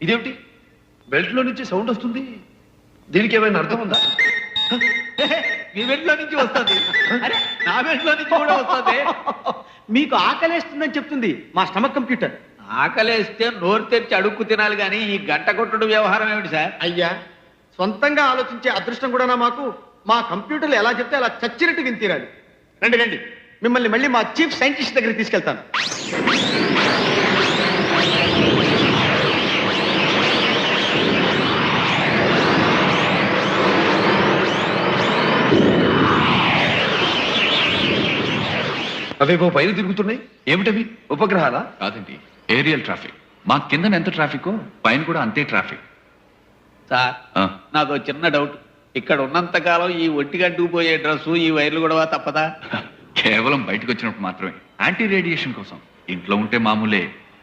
ఇదేమిటి బెల్ట్ లో నుంచి సౌండ్ వస్తుంది? దీనికి ఏమైనా అర్థం ఉందా? మీ బెల్ట్ లో నుంచి వస్తుంది. అరే నా బెల్ట్ లో నుంచి కూడా వస్తుంది. మీకు ఆకలేస్తుందని చెప్తుంది మా స్టమక్ కంప్యూటర్. ఆకలేస్తే నోరు తెరిచి అడుక్కు తినాలి కానీ ఈ గంట కొట్టుడు వ్యవహారం ఏమిటి సార్? అయ్యా, సొంతంగా ఆలోచించే అదృష్టం కూడా మాకు. మా కంప్యూటర్లు ఎలా చెప్తే అలా చచ్చినట్టు విని తీరాలి. రండి రండి, మిమ్మల్ని మళ్ళీ మా చీఫ్ సైంటిస్ట్ దగ్గరికి తీసుకెళ్తాను. అవేవో పైన తిరుగుతున్నాయి, ఏమిటవి? ఉపగ్రహాలా? కాదండి, ఏరియల్ ట్రాఫిక్. మా కింద ఎంత ట్రాఫిక్ పైన కూడా అంతే ట్రాఫిక్. సార్ నాదో చిన్న డౌట్. ఇక్కడ ఉన్నంత కాలం ఈ ఒంటిగంటుకు పోయే డ్రెస్సు ఈ వైర్లు కూడా తప్పదా? కేవలం బయటకు వచ్చినప్పుడు మాత్రమే, యాంటీ రేడియేషన్ కోసం. ఇంట్లో ఉంటే మామూలే.